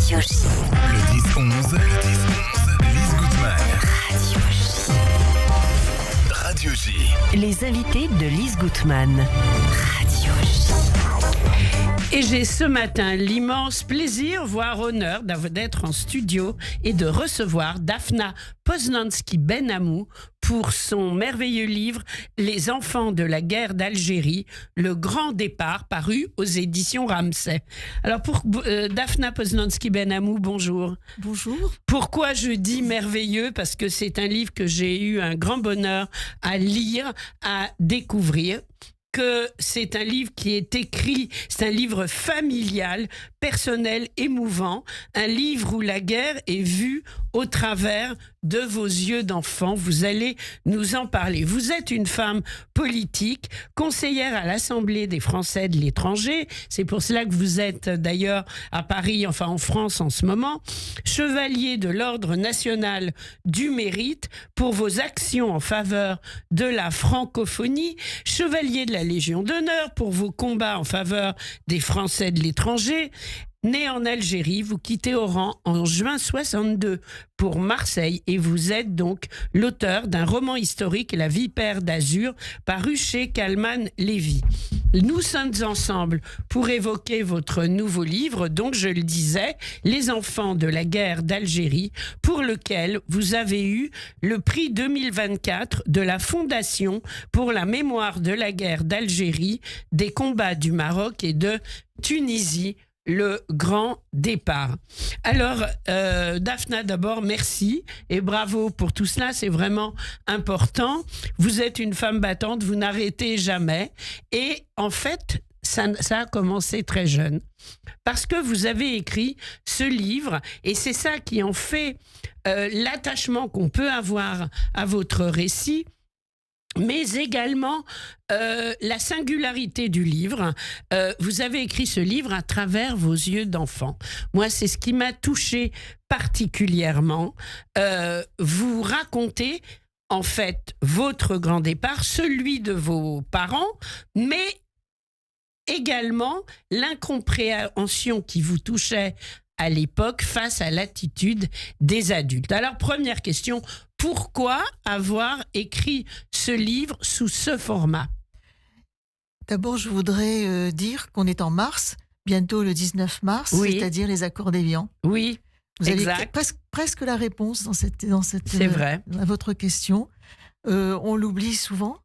Radio J. Le 10-11, Lise Goutman. Radio J. Radio J. Les invités de Lise Goutman. Radio J. Et j'ai ce matin l'immense plaisir, voire honneur, d'être en studio et de recevoir Daphna Poznański-Benhamou pour son merveilleux livre « Les enfants de la guerre d'Algérie, le grand départ » paru aux éditions Ramsay. Alors pour Daphna Poznański-Benhamou, bonjour. Bonjour. Pourquoi je dis merveilleux? Parce que c'est un livre que j'ai eu un grand bonheur à lire, à découvrir. Que c'est un livre qui est écrit, c'est un livre familial, personnel, émouvant, un livre où la guerre est vue au travers de vos yeux d'enfant. Vous allez nous en parler. Vous êtes une femme politique, conseillère à l'Assemblée des Français de l'étranger. C'est pour cela que vous êtes d'ailleurs à Paris, enfin en France en ce moment. Chevalier de l'Ordre national du mérite pour vos actions en faveur de la francophonie. Chevalier de la Légion d'honneur pour vos combats en faveur des Français de l'étranger. Né en Algérie, vous quittez Oran en juin 62 pour Marseille et vous êtes donc l'auteur d'un roman historique, La Vipère d'Azur, paru chez Calman Lévy. Nous sommes ensemble pour évoquer votre nouveau livre, donc je le disais, Les enfants de la guerre d'Algérie, pour lequel vous avez eu le prix 2024 de la Fondation pour la mémoire de la guerre d'Algérie, des combats du Maroc et de Tunisie. Le grand départ. Alors, Daphna, d'abord, merci et bravo pour tout cela, c'est vraiment important. Vous êtes une femme battante, vous n'arrêtez jamais. Et en fait, ça a commencé très jeune. Parce que vous avez écrit ce livre, et c'est ça qui en fait l'attachement qu'on peut avoir à votre récit, mais également la singularité du livre. Vous avez écrit ce livre à travers vos yeux d'enfant. Moi, c'est ce qui m'a touchée particulièrement. Vous racontez, en fait, votre grand départ, celui de vos parents, mais également l'incompréhension qui vous touchait à l'époque face à l'attitude des adultes. Alors, première question, pourquoi avoir écrit ce livre sous ce format? D'abord, je voudrais dire qu'on est en mars, bientôt le 19 mars, oui. C'est-à-dire les accords d'Évian. Oui, vous exact. avez presque la réponse dans cette C'est vrai. À votre question. On l'oublie souvent.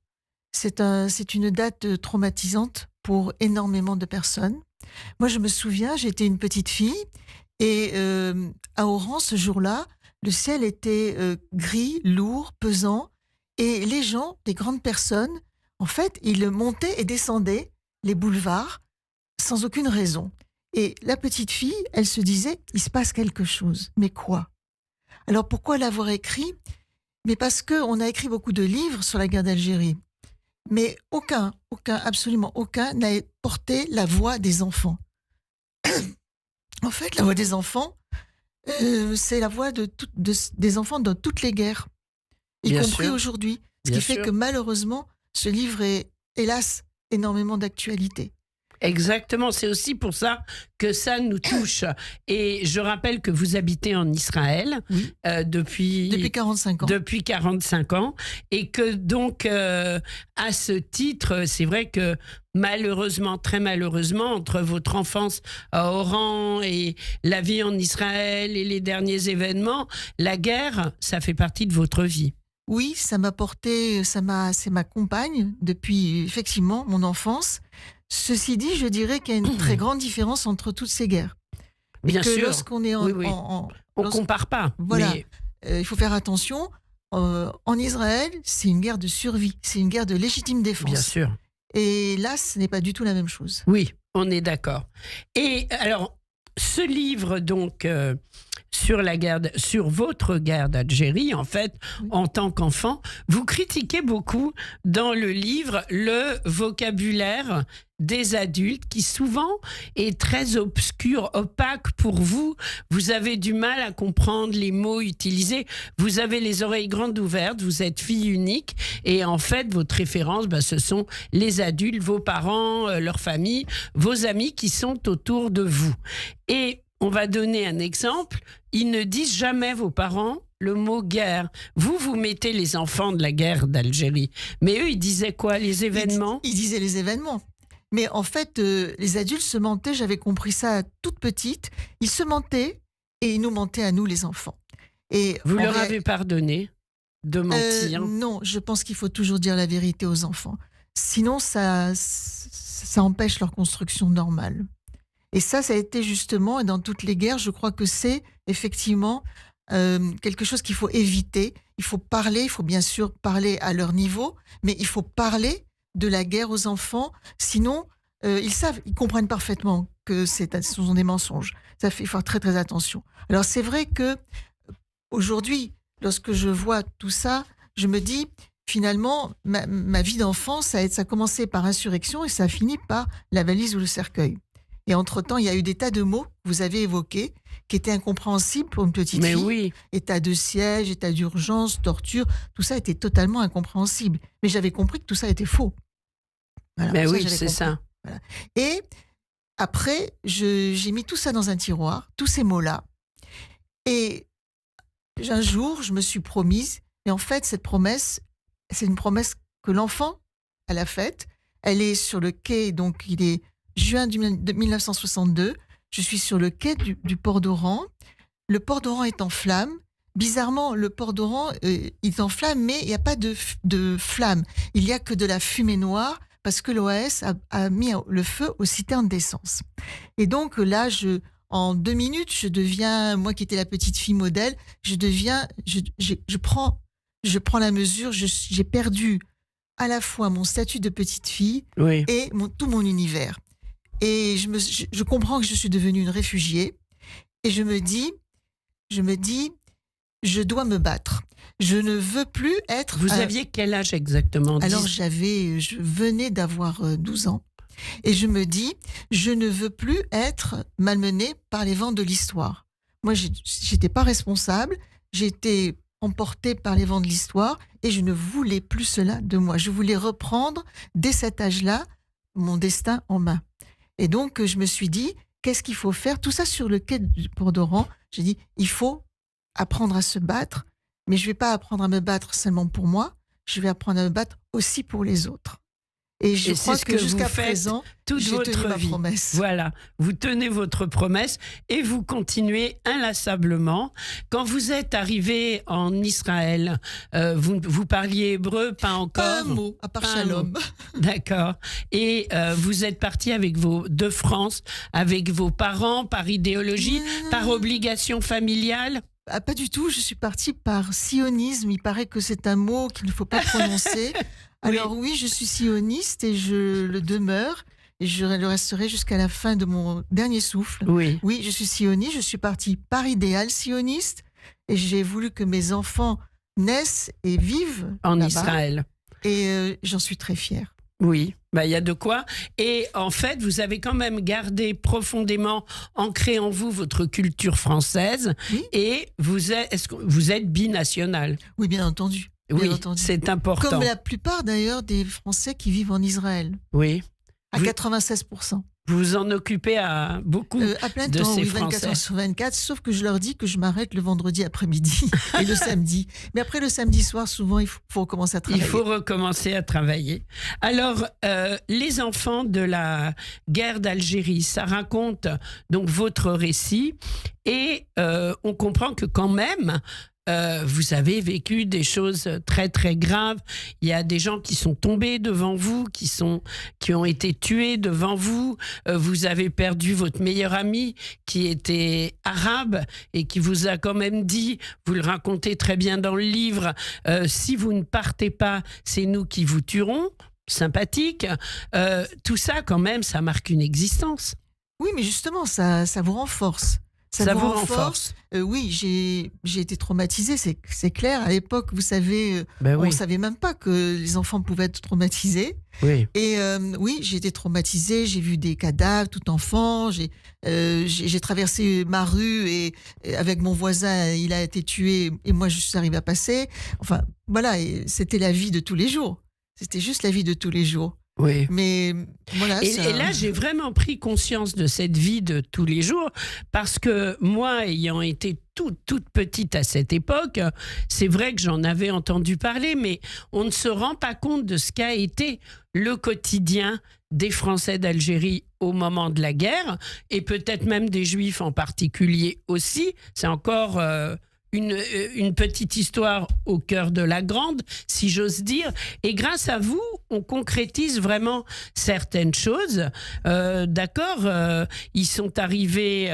C'est une date traumatisante pour énormément de personnes. Moi, je me souviens, j'étais une petite fille et à Oran, ce jour-là, le ciel était gris, lourd, pesant, et les gens, les grandes personnes, en fait, ils montaient et descendaient les boulevards sans aucune raison. Et la petite fille, elle se disait, il se passe quelque chose. Mais quoi? Alors pourquoi l'avoir écrit? Mais parce qu'on a écrit beaucoup de livres sur la guerre d'Algérie. Mais absolument aucun n'a porté la voix des enfants. En fait, la voix des enfants, c'est la voix des enfants dans toutes les guerres, y compris aujourd'hui. Ce qui fait que malheureusement, ce livre est, hélas, énormément d'actualité. Exactement, c'est aussi pour ça que ça nous touche. Et je rappelle que vous habitez en Israël oui. Depuis 45 ans. Depuis 45 ans. Et que donc, à ce titre, c'est vrai que malheureusement, très malheureusement, entre votre enfance à Oran et la vie en Israël et les derniers événements, la guerre, ça fait partie de votre vie. Oui, c'est ma compagne depuis effectivement mon enfance. Ceci dit, je dirais qu'il y a une très grande différence entre toutes ces guerres. Bien que sûr. Lorsqu'on est on ne compare pas. Voilà. Mais il faut faire attention. En Israël, c'est une guerre de survie. C'est une guerre de légitime défense. Bien sûr. Et là, ce n'est pas du tout la même chose. Oui, on est d'accord. Et alors, ce livre, donc, sur votre guerre d'Algérie, en fait, oui. En tant qu'enfant, vous critiquez beaucoup dans le livre le vocabulaire des adultes qui souvent est très obscur, opaque pour vous. Vous avez du mal à comprendre les mots utilisés. Vous avez les oreilles grandes ouvertes, vous êtes fille unique et en fait, votre référence, ce sont les adultes, vos parents, leur famille, vos amis qui sont autour de vous. Et on va donner un exemple. Ils ne disent jamais, vos parents, le mot guerre. Vous mettez les enfants de la guerre d'Algérie. Mais eux, ils disaient quoi? Les événements? Ils disaient les événements. Mais en fait, les adultes se mentaient, j'avais compris ça toute petite. Ils se mentaient et ils nous mentaient à nous, les enfants. Et Vous leur avez pardonné de mentir? Non, je pense qu'il faut toujours dire la vérité aux enfants. Sinon, ça empêche leur construction normale. Et ça a été justement, et dans toutes les guerres, je crois que c'est effectivement quelque chose qu'il faut éviter. Il faut parler, il faut bien sûr parler à leur niveau, mais il faut parler de la guerre aux enfants. Sinon, ils comprennent parfaitement que ce sont des mensonges. Ça fait faire très très attention. Alors c'est vrai que aujourd'hui, lorsque je vois tout ça, je me dis, finalement, ma vie d'enfant, ça a commencé par insurrection et ça a fini par la valise ou le cercueil. Et entre-temps, il y a eu des tas de mots que vous avez évoqués qui étaient incompréhensibles pour une petite fille. Oui. État de siège, état d'urgence, torture, tout ça était totalement incompréhensible. Mais j'avais compris que tout ça était faux. Voilà, Mais oui, j'avais c'est compris. ça. Voilà. Et après, j'ai mis tout ça dans un tiroir, tous ces mots-là. Et un jour, je me suis promise, et en fait, cette promesse, c'est une promesse que l'enfant, elle a faite. Elle est sur le quai, donc il est juin de 1962. Je suis sur le quai du port d'Oran. Le port d'Oran est en flammes. Bizarrement, le port d'Oran est en flammes, mais il n'y a pas de flammes. Il n'y a que de la fumée noire parce que l'OAS a mis le feu aux citernes d'essence. Et donc là, en 2 minutes, je deviens, moi qui étais la petite fille modèle, je prends la mesure, j'ai perdu à la fois mon statut de petite fille Oui. et tout mon univers. Et je comprends que je suis devenue une réfugiée et je me dis, je dois me battre. Je ne veux plus être... Vous aviez quel âge exactement? Alors je venais d'avoir 12 ans. Et je me dis, je ne veux plus être malmenée par les vents de l'histoire. Moi, j'étais pas responsable, j'étais emportée par les vents de l'histoire et je ne voulais plus cela de moi. Je voulais reprendre, dès cet âge-là, mon destin en main. Et donc, je me suis dit, qu'est-ce qu'il faut faire? Tout ça sur le quai du port d'Oran, j'ai dit, il faut apprendre à se battre, mais je ne vais pas apprendre à me battre seulement pour moi, je vais apprendre à me battre aussi pour les autres. Et je crois c'est ce que jusqu'à vous faites présent, toute j'ai tenu votre ma vie. promesse. Voilà, vous tenez votre promesse et vous continuez inlassablement. Quand vous êtes arrivé en Israël, vous parliez hébreu, pas encore? Pas un mot, à part Pas un shalom. D'accord. Et vous êtes parti de France avec vos parents par idéologie, par obligation familiale? Ah, pas du tout, je suis partie par sionisme. Il paraît que c'est un mot qu'il ne faut pas prononcer. Alors oui, je suis sioniste et je le demeure. Et je le resterai jusqu'à la fin de mon dernier souffle. Oui. Oui, je suis sioniste, je suis partie par idéal sioniste. Et j'ai voulu que mes enfants naissent et vivent En là-bas. Israël. Et j'en suis très fière. Oui, il y a de quoi. Et en fait, vous avez quand même gardé profondément ancré en vous votre culture française. Oui. Et est-ce que vous êtes binational? Oui, bien entendu. Oui, Bien entendu. c'est important. Comme la plupart d'ailleurs des Français qui vivent en Israël, Oui. à 96%. Vous vous en occupez à beaucoup À plein de temps, ces oui, 24 Français. heures sur 24, sauf que je leur dis que je m'arrête le vendredi après-midi et le samedi. Mais après le samedi soir, souvent, il faut recommencer à Il travailler. faut recommencer à travailler. Alors, les enfants de la guerre d'Algérie, ça raconte donc votre récit et on comprend que quand même, vous avez vécu des choses très très graves. Il y a des gens qui sont tombés devant vous, qui ont été tués devant vous. Vous avez perdu votre meilleur ami qui était arabe et qui vous a quand même dit, vous le racontez très bien dans le livre, si vous ne partez pas, c'est nous qui vous tuerons. Sympathique. Tout ça quand même, ça marque une existence. Oui, mais justement, ça vous renforce. Ça vous renforce. Oui, j'ai été traumatisée, c'est clair. À l'époque, vous savez, Ben on oui. ne savait même pas que les enfants pouvaient être traumatisés. Oui. Et oui, j'ai été traumatisée, j'ai vu des cadavres tout enfant, j'ai traversé ma rue et avec mon voisin, il a été tué et moi je suis arrivée à passer. Enfin, voilà, et c'était la vie de tous les jours. C'était juste la vie de tous les jours. Oui. Mais voilà. Et là, j'ai vraiment pris conscience de cette vie de tous les jours parce que moi, ayant été toute petite à cette époque, c'est vrai que j'en avais entendu parler, mais on ne se rend pas compte de ce qu'a été le quotidien des Français d'Algérie au moment de la guerre et peut-être même des Juifs en particulier aussi. C'est encore une petite histoire au cœur de la grande, si j'ose dire. Et grâce à vous, on concrétise vraiment certaines choses. D'accord, ils sont arrivés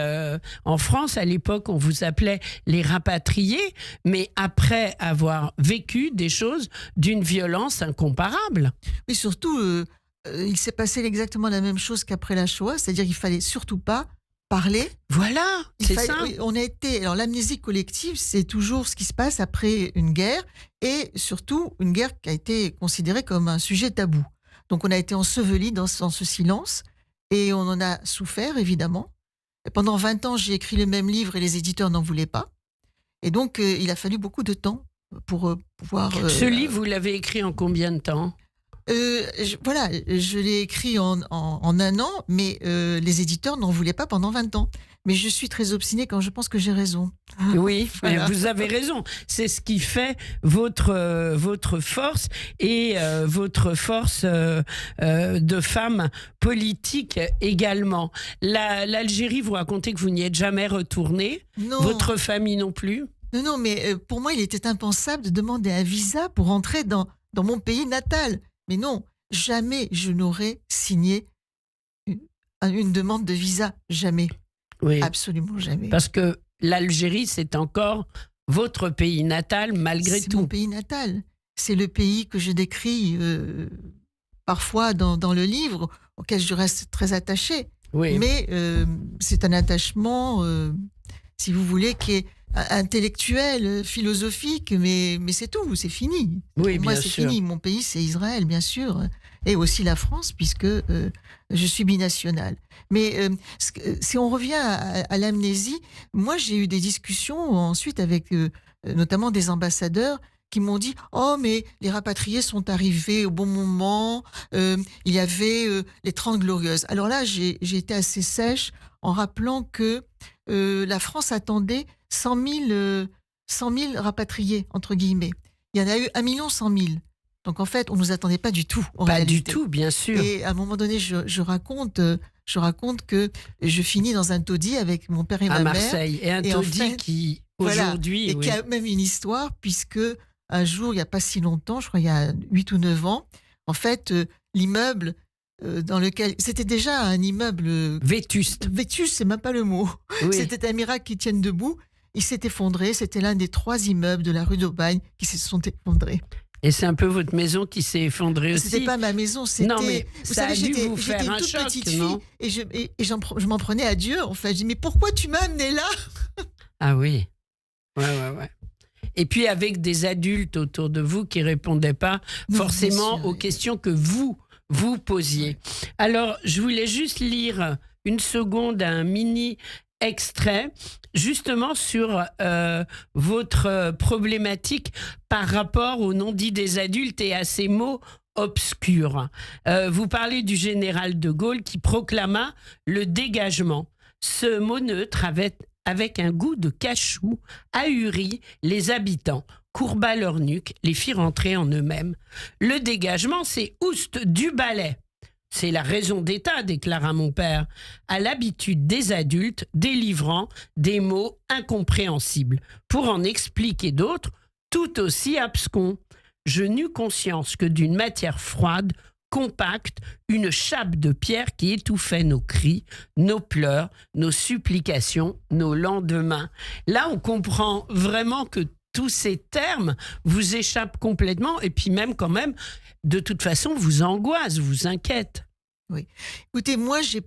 en France. À l'époque, on vous appelait les rapatriés, mais après avoir vécu des choses d'une violence incomparable. Mais surtout, il s'est passé exactement la même chose qu'après la Shoah, c'est-à-dire qu'il fallait surtout pas parler. Voilà, c'est ça. Oui, on a été. Alors l'amnésie collective, c'est toujours ce qui se passe après une guerre, et surtout une guerre qui a été considérée comme un sujet tabou. Donc on a été ensevelis dans ce silence, et on en a souffert évidemment. Et pendant 20 ans, j'ai écrit le même livre et les éditeurs n'en voulaient pas. Et donc il a fallu beaucoup de temps pour pouvoir. Ce livre, vous l'avez écrit en combien de temps ? Voilà, je l'ai écrit en un an, mais les éditeurs n'en voulaient pas pendant 20 ans. Mais je suis très obstinée quand je pense que j'ai raison. Oui, Voilà. vous avez raison. C'est ce qui fait votre force et votre force de femme politique également. L'Algérie, vous racontez que vous n'y êtes jamais retournée. Non. Votre famille non plus. Non, mais pour moi, il était impensable de demander un visa pour entrer dans mon pays natal. Mais non, jamais je n'aurais signé une demande de visa. Jamais. Oui. Absolument jamais. Parce que l'Algérie, c'est encore votre pays natal, malgré C'est tout. mon pays natal. C'est le pays que je décris parfois dans le livre, auquel je reste très attachée. Oui. Mais c'est un attachement, si vous voulez, qui est intellectuel, philosophique, mais c'est tout, c'est fini. Oui, Pour moi, bien c'est sûr. fini. Mon pays, c'est Israël, bien sûr, et aussi la France, puisque je suis binationale. Mais si on revient à l'amnésie, moi, j'ai eu des discussions ensuite avec notamment des ambassadeurs qui m'ont dit « Oh, mais les rapatriés sont arrivés au bon moment, il y avait les 30 glorieuses. » Alors là, j'ai été assez sèche en rappelant que la France attendait 100 000 rapatriés, entre guillemets. Il y en a eu 1 100 000. Donc en fait, on ne nous attendait pas du tout. Pas du tout, bien sûr. Et à un moment donné, je raconte que je finis dans un taudis avec mon père et À ma Marseille. Et un Et en taudis fait, qui, voilà, aujourd'hui... et oui. qui a même une histoire, puisque un jour, il n'y a pas si longtemps, je crois il y a 8 ou 9 ans, en fait, l'immeuble dans lequel... C'était déjà un immeuble... Vétuste. Vétuste, c'est même pas le mot. Oui. C'était un miracle qu'ils tiennent debout. Il s'est effondré. C'était l'un des 3 immeubles de la rue d'Aubagne qui se sont effondrés. Et c'est un peu votre maison qui s'est effondrée aussi. C'était pas ma maison, c'était... Non, mais vous ça a savez, dû vous j'étais faire une un toute choc, petite non? fille et je m'en prenais à Dieu, en fait. Je dis, mais pourquoi tu m'as amené là? Ah oui. Ouais. Et puis avec des adultes autour de vous qui répondaient pas Non, forcément bien sûr, aux questions que vous posiez. Alors, je voulais juste lire une seconde un mini extrait justement sur votre problématique par rapport au non-dit des adultes et à ces mots obscurs. Vous parlez du général de Gaulle qui proclama le dégagement. Ce mot neutre avec un goût de cachou ahurit les habitants, courba leur nuque, les fit rentrer en eux-mêmes. Le dégagement, c'est oust du balai. C'est la raison d'État, déclara mon père, à l'habitude des adultes délivrant des mots incompréhensibles, pour en expliquer d'autres tout aussi abscons. Je n'eus conscience que d'une matière froide, compacte, une chape de pierre qui étouffait nos cris, nos pleurs, nos supplications, nos lendemains. Là, on comprend vraiment que tous ces termes vous échappent complètement et puis même quand même, de toute façon, vous angoissent, vous inquiètent. Oui. Écoutez, moi, j'ai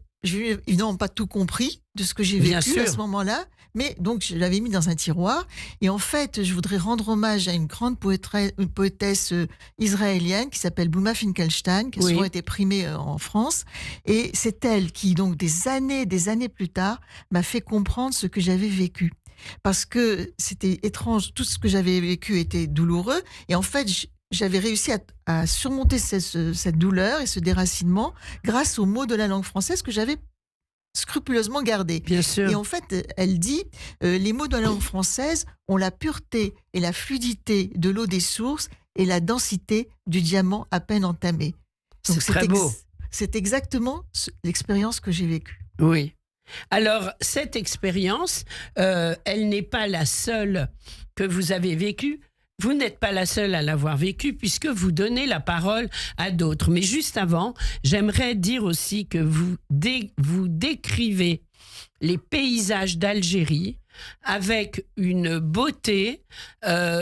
évidemment pas tout compris de ce que j'ai Bien vécu sûr. à ce moment-là, mais donc je l'avais mis dans un tiroir. Et en fait, je voudrais rendre hommage à une grande poétesse israélienne qui s'appelle Bluma Finkelstein, qui a Oui. souvent été primée en France. Et c'est elle qui, donc des années plus tard, m'a fait comprendre ce que j'avais vécu. Parce que c'était étrange, tout ce que j'avais vécu était douloureux. Et en fait, j'avais réussi à surmonter cette douleur et ce déracinement grâce aux mots de la langue française que j'avais scrupuleusement gardés. Bien sûr. Et en fait, elle dit, les mots de la langue française ont la pureté et la fluidité de l'eau des sources et la densité du diamant à peine entamé. C'est très beau. C'est exactement l'expérience que j'ai vécue. Oui. Alors, cette expérience, elle n'est pas la seule que vous avez vécue. Vous n'êtes pas la seule à l'avoir vécue puisque vous donnez la parole à d'autres. Mais juste avant, j'aimerais dire aussi que vous décrivez les paysages d'Algérie avec une beauté.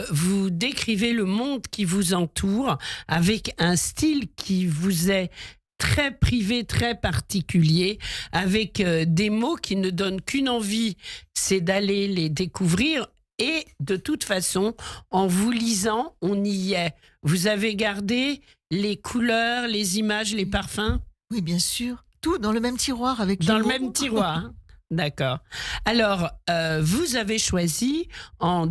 Vous décrivez le monde qui vous entoure avec un style qui vous est très privé, très particulier, avec des mots qui ne donnent qu'une envie, c'est d'aller les découvrir. Et de toute façon, en vous lisant, on y est. Vous avez gardé les couleurs, les images, les parfums ? Oui, bien sûr. Tout dans le même tiroir avec Dans les le mots. même tiroir, hein. D'accord. Alors, vous avez choisi en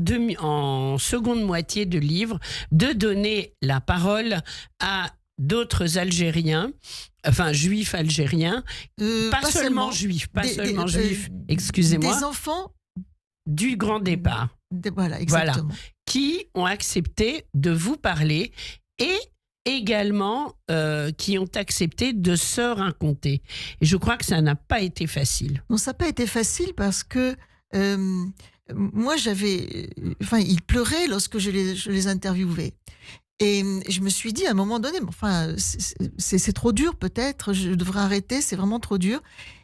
seconde moitié de livre de donner la parole à d'autres Algériens, enfin juifs algériens, pas seulement juifs, excusez-moi, des enfants du grand départ. Voilà, exactement. Voilà, qui ont accepté de vous parler et également qui ont accepté de se raconter. Et je crois que ça n'a pas été facile. Non, ça n'a pas été facile parce que moi, ils pleuraient lorsque je les interviewais. Et je me suis dit à un moment donné, c'est trop dur peut-être, je devrais arrêter, c'est vraiment trop dur.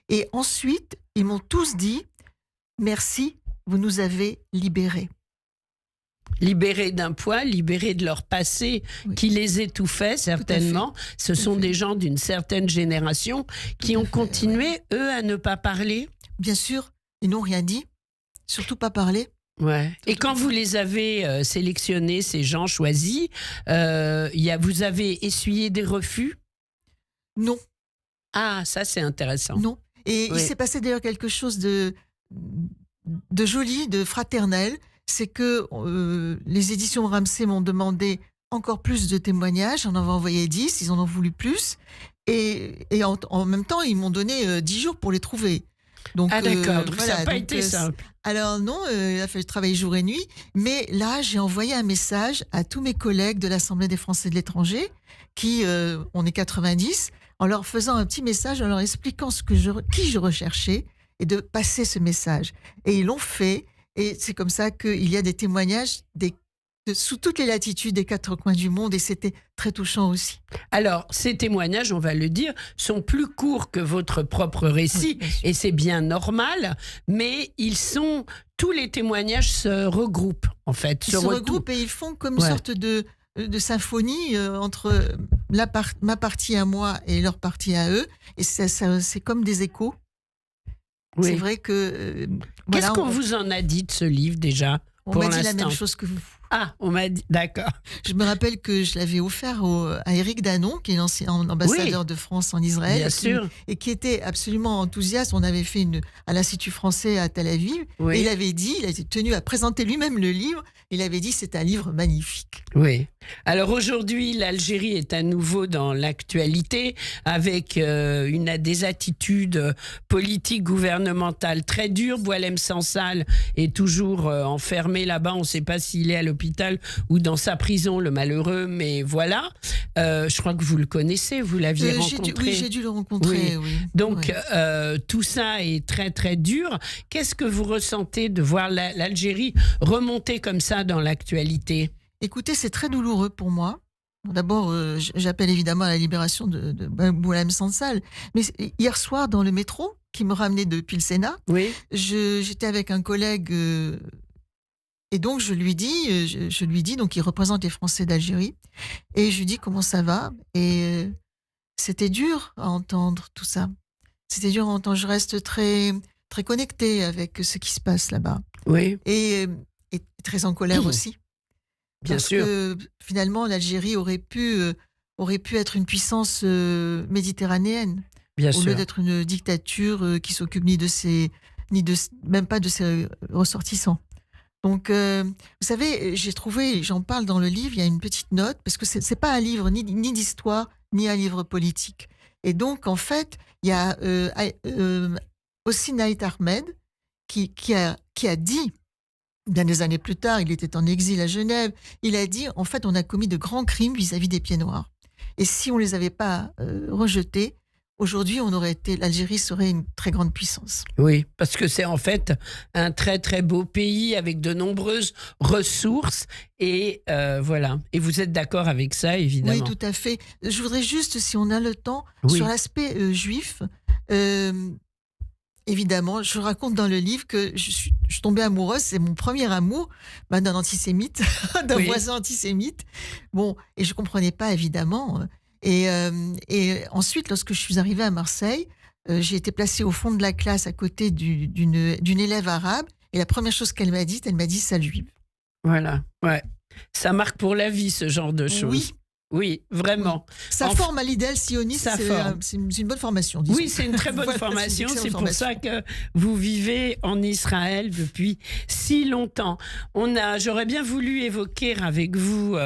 Et ensuite, ils m'ont tous dit « Merci, vous nous avez libérés ». Libérés d'un poids, libérés de leur passé qui les étouffait certainement. Ce sont des gens d'une certaine génération qui ont continué, eux, à ne pas parler. Bien sûr, ils n'ont rien dit, surtout pas parler. Ouais. Et quand vous les avez sélectionnés, ces gens choisis, vous avez essuyé des refus ? Non. Ah, ça c'est intéressant. Non. Et il s'est passé d'ailleurs quelque chose de joli, de fraternel. C'est que les éditions Ramsay m'ont demandé encore plus de témoignages. J'en avais envoyé 10, ils en ont voulu plus. Et en même temps, ils m'ont donné 10 jours pour les trouver. Donc, d'accord, donc ça n'a pas été simple. Alors non, il a fallu travailler jour et nuit. Mais là, j'ai envoyé un message à tous mes collègues de l'Assemblée des Français de l'étranger, qui, on est 90, en leur faisant un petit message, en leur expliquant qui je recherchais, et de passer ce message. Et ils l'ont fait. Et c'est comme ça qu'il y a des témoignages sous toutes les latitudes des 4 coins du monde, et c'était très touchant aussi. Alors, ces témoignages, on va le dire, sont plus courts que votre propre récit, et c'est bien normal, mais tous les témoignages se regroupent, en fait. Ils se regroupent et ils font comme une sorte de symphonie entre ma partie à moi et leur partie à eux, et c'est comme des échos. Oui. C'est vrai que... Qu'est-ce qu'on vous en a dit de ce livre déjà ? On m'a dit la même chose que vous. Ah, on m'a dit, d'accord. Je me rappelle que je l'avais offert à Éric Danon, qui est l'ancien ambassadeur de France en Israël. Bien sûr. Et qui était absolument enthousiaste. On avait fait à l'Institut français à Tel Aviv. Et il avait dit, il a été tenu à présenter lui-même le livre. Il avait dit, c'est un livre magnifique. Oui. Alors aujourd'hui, l'Algérie est à nouveau dans l'actualité avec des attitudes politiques gouvernementales très dures. Boualem Sansal est toujours enfermé là-bas. On ne sait pas s'il est à l'hôpital ou dans sa prison, le malheureux, mais voilà. Je crois que vous le connaissez, vous l'aviez rencontré. J'ai dû le rencontrer. Oui. Donc tout ça est très très dur. Qu'est-ce que vous ressentez de voir l'Algérie remonter comme ça dans l'actualité ? Écoutez, c'est très douloureux pour moi. Bon, d'abord, j'appelle évidemment à la libération de Boualem Sansal. Mais hier soir, dans le métro, qui me ramenait depuis le Sénat, j'étais avec un collègue et donc je lui dis, donc il représente les Français d'Algérie, et je lui dis comment ça va. Et c'était dur à entendre tout ça. C'était dur à entendre. Je reste très, très connectée avec ce qui se passe là-bas. Oui. Et très en colère aussi. Bien sûr. Parce que finalement, l'Algérie aurait pu être une puissance méditerranéenne. Bien au sûr. lieu d'être une dictature qui s'occupe même pas de ses ressortissants. Donc, vous savez, j'ai trouvé, j'en parle dans le livre, il y a une petite note, parce que c'est pas un livre ni d'histoire, ni un livre politique. Et donc, en fait, il y a aussi Naït Ahmed qui a dit, bien des années plus tard, il était en exil à Genève, il a dit, en fait, on a commis de grands crimes vis-à-vis des pieds noirs. Et si on les avait pas rejetés, aujourd'hui, l'Algérie serait une très grande puissance. Oui, parce que c'est en fait un très très beau pays avec de nombreuses ressources et voilà. Et vous êtes d'accord avec ça, évidemment. Oui, tout à fait. Je voudrais juste, si on a le temps, Oui. sur l'aspect juif, évidemment, je raconte dans le livre que je suis tombée amoureuse, c'est mon premier amour, d'un antisémite, d'un Oui. voisin antisémite. Bon, et je comprenais pas, évidemment. Et ensuite, lorsque je suis arrivée à Marseille, j'ai été placée au fond de la classe à côté d'une élève arabe. Et la première chose qu'elle m'a dit, salut juive. Voilà, ouais. Ça marque pour la vie, ce genre de choses. Oui. Oui, vraiment. Ça forme à l'idéal sioniste, Ça forme. c'est une bonne formation. Disons. Oui, c'est une très bonne Voilà, formation. une C'est excellente pour ça que vous vivez en Israël depuis si longtemps. J'aurais bien voulu évoquer avec vous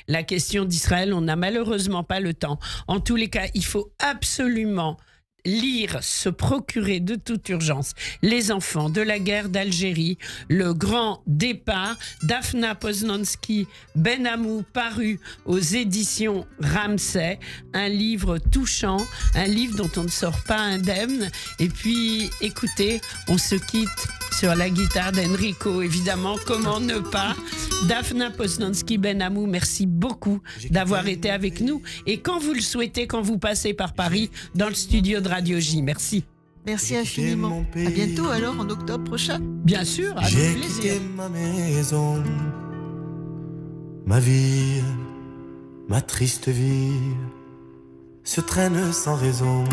la question d'Israël. On n'a malheureusement pas le temps. En tous les cas, il faut absolument lire, se procurer de toute urgence Les enfants de la guerre d'Algérie, le grand départ d'Afna Poznanski Ben Amou, paru aux éditions Ramsay, un livre touchant, un livre dont on ne sort pas indemne. Et puis écoutez, on se quitte sur la guitare d'Enrico, évidemment, comment ne pas. Dafna Poznanski Ben Amou, merci beaucoup d'avoir été avec nous. Et quand vous le souhaitez, quand vous passez par Paris, dans le studio de Radio J, merci. Merci infiniment. À bientôt alors, en octobre prochain. Bien sûr, avec J'ai plaisir. quitté ma maison, ma vie, ma triste vie se traîne sans raison.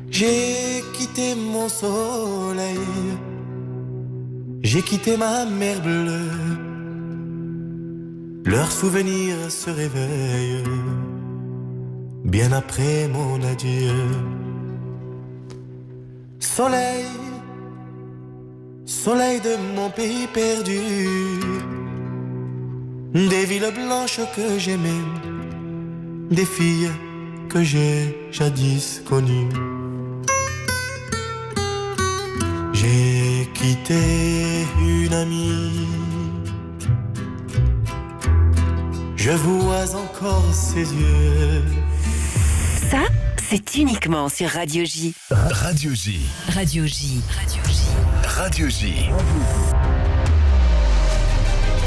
J'ai quitté mon soleil, j'ai quitté ma mer bleue. Leurs souvenirs se réveillent bien après mon adieu. Soleil, soleil de mon pays perdu, des villes blanches que j'aimais, des filles que j'ai jadis connues. J'ai quitté une amie, je vois encore ses yeux. Ça, c'est uniquement sur Radio J. Radio J. Radio J. Radio J.